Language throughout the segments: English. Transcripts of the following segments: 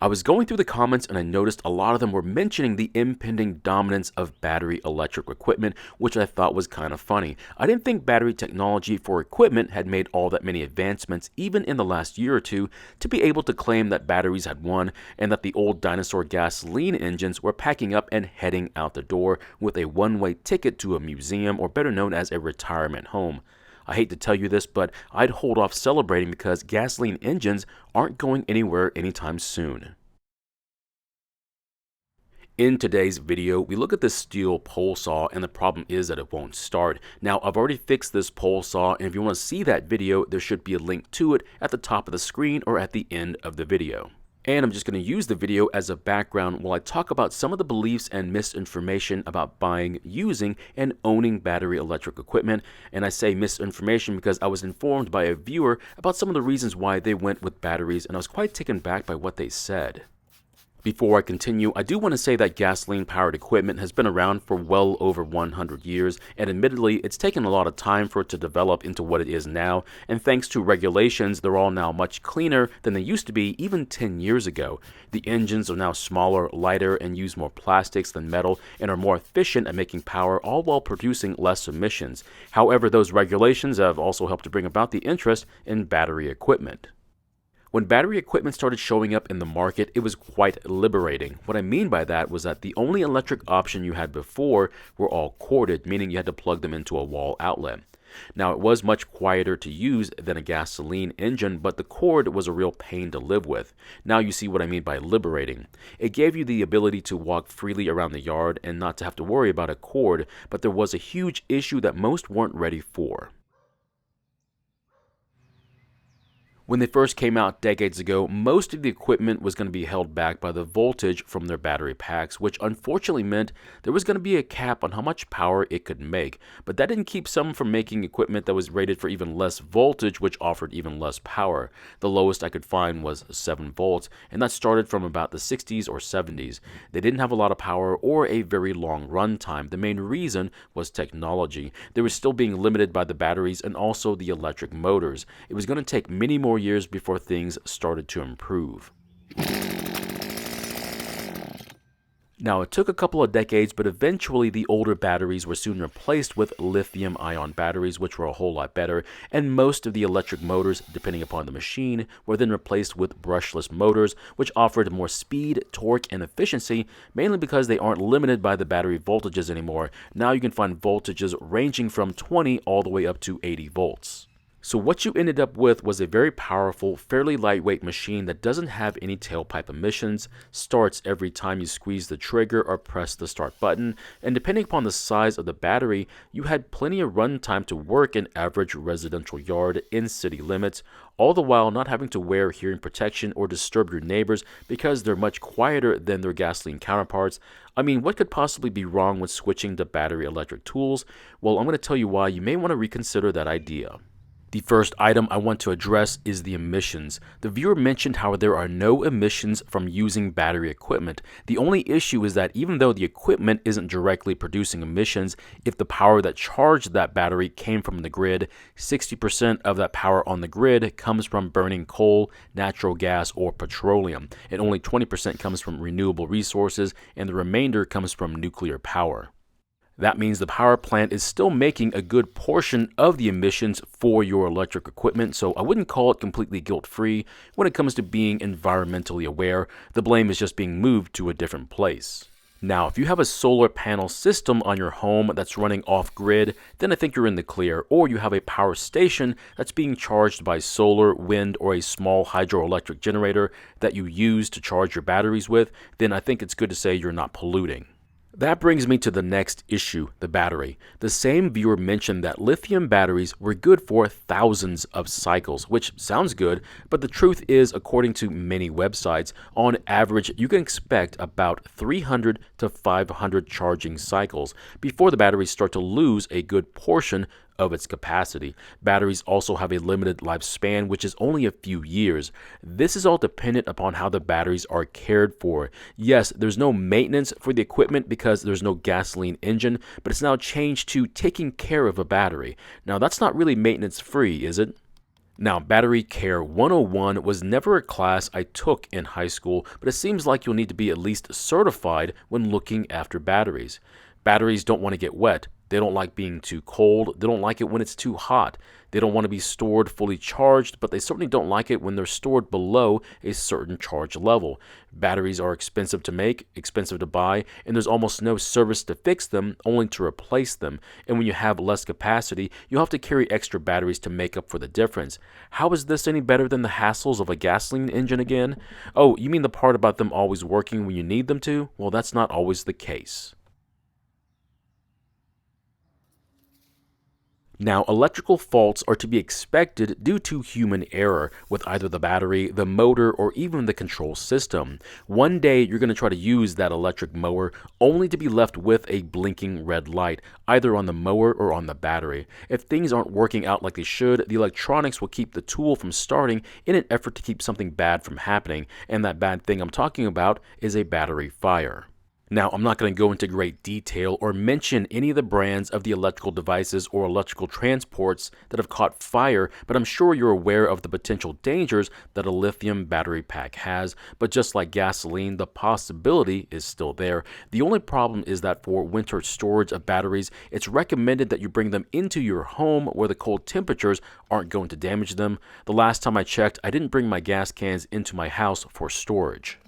I was going through the comments and I noticed a lot of them were mentioning the impending dominance of battery electric equipment, which I thought was kind of funny. I didn't think battery technology for equipment had made all that many advancements, even in the last year or two, to be able to claim that batteries had won and that the old dinosaur gasoline engines were packing up and heading out the door with a one-way ticket to a museum, or better known as a retirement home. I hate to tell you this, but I'd hold off celebrating because gasoline engines aren't going anywhere anytime soon. In today's video, we look at this steel pole saw, and the problem is that it won't start. Now, I've already fixed this pole saw, and if you want to see that video, there should be a link to it at the top of the screen or at the end of the video. And I'm just going to use the video as a background while I talk about some of the beliefs and misinformation about buying, using, and owning battery electric equipment. And I say misinformation because I was informed by a viewer about some of the reasons why they went with batteries, and I was quite taken back by what they said. Before I continue, I do want to say that gasoline-powered equipment has been around for well over 100 years, and admittedly, it's taken a lot of time for it to develop into what it is now, and thanks to regulations, they're all now much cleaner than they used to be even 10 years ago. The engines are now smaller, lighter, and use more plastics than metal, and are more efficient at making power, all while producing less emissions. However, those regulations have also helped to bring about the interest in battery equipment. When battery equipment started showing up in the market, it was quite liberating. What I mean by that was that the only electric option you had before were all corded, meaning you had to plug them into a wall outlet. Now, it was much quieter to use than a gasoline engine, but the cord was a real pain to live with. Now you see what I mean by liberating. It gave you the ability to walk freely around the yard and not to have to worry about a cord, but there was a huge issue that most weren't ready for. When they first came out decades ago, most of the equipment was going to be held back by the voltage from their battery packs, which unfortunately meant there was going to be a cap on how much power it could make. But that didn't keep some from making equipment that was rated for even less voltage, which offered even less power. The lowest I could find was 7 volts, and that started from about the 60s or 70s. They didn't have a lot of power or a very long run time. The main reason was technology. They were still being limited by the batteries and also the electric motors. It was going to take many more years before things started to improve. Now, it took a couple of decades, but eventually the older batteries were soon replaced with lithium-ion batteries, which were a whole lot better, and most of the electric motors, depending upon the machine, were then replaced with brushless motors, which offered more speed, torque, and efficiency, mainly because they aren't limited by the battery voltages anymore. Now you can find voltages ranging from 20 all the way up to 80 volts. So what you ended up with was a very powerful, fairly lightweight machine that doesn't have any tailpipe emissions, starts every time you squeeze the trigger or press the start button, and depending upon the size of the battery, you had plenty of run time to work an average residential yard in city limits, all the while not having to wear hearing protection or disturb your neighbors because they're much quieter than their gasoline counterparts. I mean, what could possibly be wrong with switching to battery electric tools? Well, I'm going to tell you why you may want to reconsider that idea. The first item I want to address is the emissions. The viewer mentioned how there are no emissions from using battery equipment. The only issue is that even though the equipment isn't directly producing emissions, if the power that charged that battery came from the grid, 60% of that power on the grid comes from burning coal, natural gas, or petroleum, and only 20% comes from renewable resources, and the remainder comes from nuclear power. That means the power plant is still making a good portion of the emissions for your electric equipment, so I wouldn't call it completely guilt-free when it comes to being environmentally aware. The blame is just being moved to a different place. Now, if you have a solar panel system on your home that's running off-grid, then I think you're in the clear, or you have a power station that's being charged by solar, wind, or a small hydroelectric generator that you use to charge your batteries with, then I think it's good to say you're not polluting. That brings me to the next issue, the battery. The same viewer mentioned that lithium batteries were good for thousands of cycles, which sounds good, but the truth is, according to many websites, on average, you can expect about 300 to 500 charging cycles before the batteries start to lose a good portion of its capacity. Batteries also have a limited lifespan, which is only a few years. This is all dependent upon how the batteries are cared for. Yes, there's no maintenance for the equipment because there's no gasoline engine, but it's now changed to taking care of a battery. Now, that's not really maintenance free, is it? Now, Battery Care 101 was never a class I took in high school, but it seems like you'll need to be at least certified when looking after batteries. Batteries don't want to get wet. They don't like being too cold. They don't like it when it's too hot. They don't want to be stored fully charged, but they certainly don't like it when they're stored below a certain charge level. Batteries are expensive to make, expensive to buy, and there's almost no service to fix them, only to replace them. And when you have less capacity, you have to carry extra batteries to make up for the difference. How is this any better than the hassles of a gasoline engine again? Oh, you mean the part about them always working when you need them to? Well, that's not always the case. Now, electrical faults are to be expected due to human error with either the battery, the motor, or even the control system. One day, you're going to try to use that electric mower only to be left with a blinking red light, either on the mower or on the battery. If things aren't working out like they should, the electronics will keep the tool from starting in an effort to keep something bad from happening, and that bad thing I'm talking about is a battery fire. Now, I'm not going to go into great detail or mention any of the brands of the electrical devices or electrical transports that have caught fire, but I'm sure you're aware of the potential dangers that a lithium battery pack has. But just like gasoline, the possibility is still there. The only problem is that for winter storage of batteries, it's recommended that you bring them into your home where the cold temperatures aren't going to damage them. The last time I checked, I didn't bring my gas cans into my house for storage.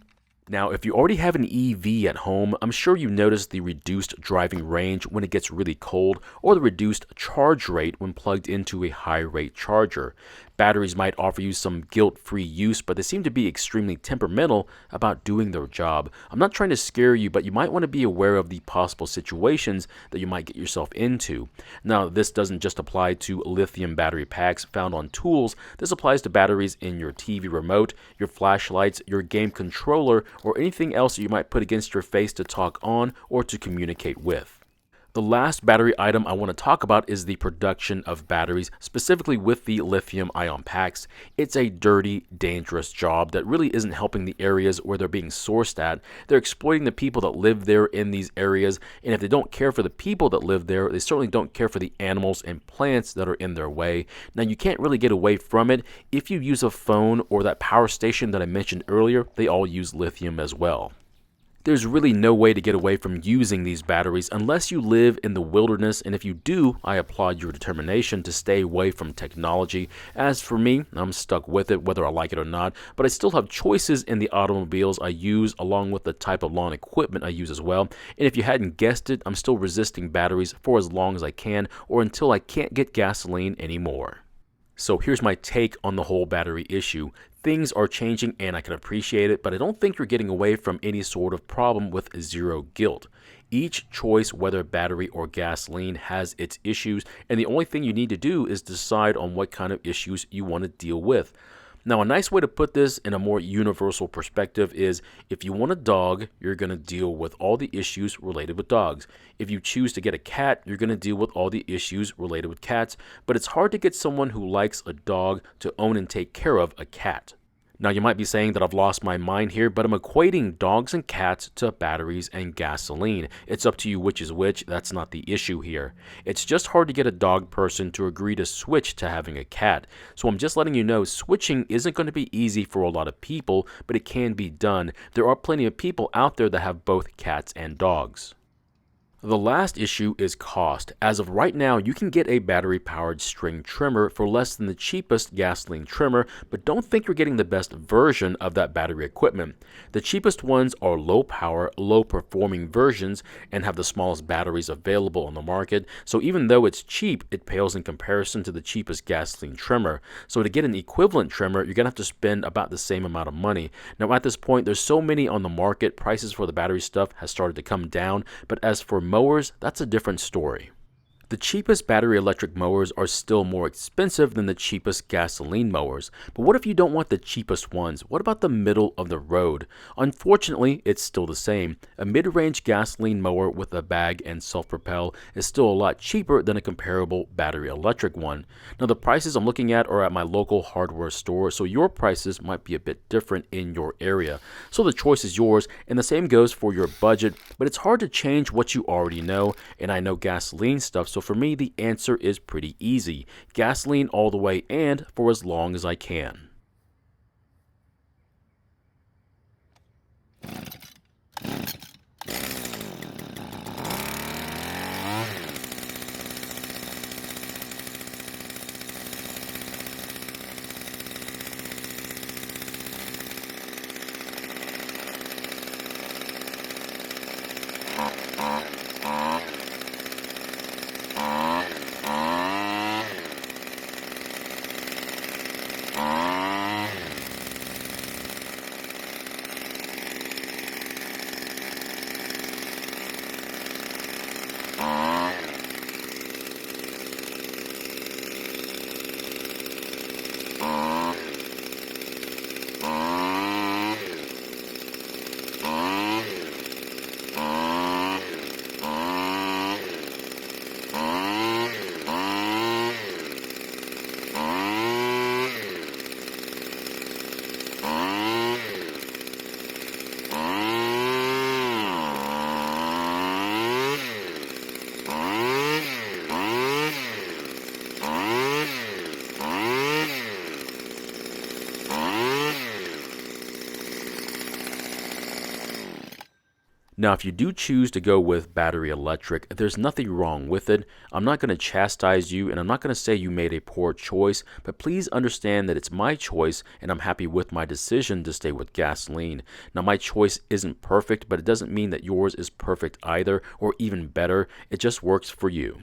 Now, if you already have an EV at home, I'm sure you noticed the reduced driving range when it gets really cold, or the reduced charge rate when plugged into a high-rate charger. Batteries might offer you some guilt-free use, but they seem to be extremely temperamental about doing their job. I'm not trying to scare you, but you might want to be aware of the possible situations that you might get yourself into. Now, this doesn't just apply to lithium battery packs found on tools. This applies to batteries in your TV remote, your flashlights, your game controller, or anything else that you might put against your face to talk on or to communicate with. The last battery item I want to talk about is the production of batteries, specifically with the lithium-ion packs. It's a dirty, dangerous job that really isn't helping the areas where they're being sourced at. They're exploiting the people that live there in these areas, and if they don't care for the people that live there, they certainly don't care for the animals and plants that are in their way. Now, you can't really get away from it. If you use a phone or that power station that I mentioned earlier, they all use lithium as well. There's really no way to get away from using these batteries unless you live in the wilderness, and if you do, I applaud your determination to stay away from technology. As for me, I'm stuck with it whether I like it or not, but I still have choices in the automobiles I use along with the type of lawn equipment I use as well. And if you hadn't guessed it, I'm still resisting batteries for as long as I can or until I can't get gasoline anymore. So here's my take on the whole battery issue. Things are changing and I can appreciate it, but I don't think you're getting away from any sort of problem with zero guilt. Each choice, whether battery or gasoline, has its issues, and the only thing you need to do is decide on what kind of issues you want to deal with. Now, a nice way to put this in a more universal perspective is if you want a dog, you're going to deal with all the issues related with dogs. If you choose to get a cat, you're going to deal with all the issues related with cats. But it's hard to get someone who likes a dog to own and take care of a cat. Now, you might be saying that I've lost my mind here, but I'm equating dogs and cats to batteries and gasoline. It's up to you which is which. That's not the issue here. It's just hard to get a dog person to agree to switch to having a cat. So I'm just letting you know switching isn't going to be easy for a lot of people, but it can be done. There are plenty of people out there that have both cats and dogs. The last issue is cost. As of right now, you can get a battery-powered string trimmer for less than the cheapest gasoline trimmer, but don't think you're getting the best version of that battery equipment. The cheapest ones are low-power, low-performing versions and have the smallest batteries available on the market, so even though it's cheap, it pales in comparison to the cheapest gasoline trimmer. So to get an equivalent trimmer, you're going to have to spend about the same amount of money. Now at this point, there's so many on the market, prices for the battery stuff has started to come down, but as for mowers, that's a different story. The cheapest battery electric mowers are still more expensive than the cheapest gasoline mowers. But what if you don't want the cheapest ones? What about the middle of the road? Unfortunately, it's still the same. A mid-range gasoline mower with a bag and self-propel is still a lot cheaper than a comparable battery electric one. Now, the prices I'm looking at are at my local hardware store, so your prices might be a bit different in your area. So the choice is yours, and the same goes for your budget, but it's hard to change what you already know, and I know gasoline stuff, so for me, the answer is pretty easy. Gasoline all the way and for as long as I can. Now, if you do choose to go with battery electric, there's nothing wrong with it. I'm not going to chastise you, and I'm not going to say you made a poor choice, but please understand that it's my choice, and I'm happy with my decision to stay with gasoline. Now, my choice isn't perfect, but it doesn't mean that yours is perfect either, or even better. It just works for you.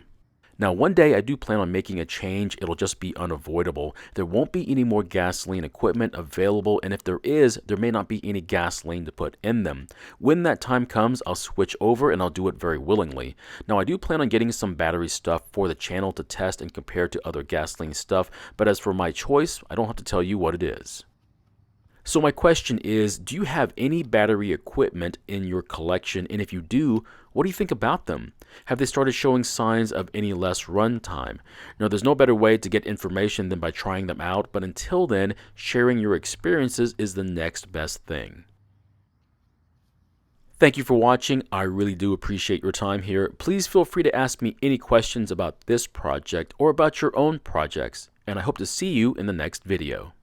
Now, one day I do plan on making a change. It'll just be unavoidable. There won't be any more gasoline equipment available, and if there is, there may not be any gasoline to put in them. When that time comes, I'll switch over and I'll do it very willingly. Now, I do plan on getting some battery stuff for the channel to test and compare to other gasoline stuff, but as for my choice, I don't have to tell you what it is. So my question is, do you have any battery equipment in your collection? And if you do, what do you think about them? Have they started showing signs of any less run time? Now, there's no better way to get information than by trying them out, but until then, sharing your experiences is the next best thing. Thank you for watching. I really do appreciate your time here. Please feel free to ask me any questions about this project or about your own projects, and I hope to see you in the next video.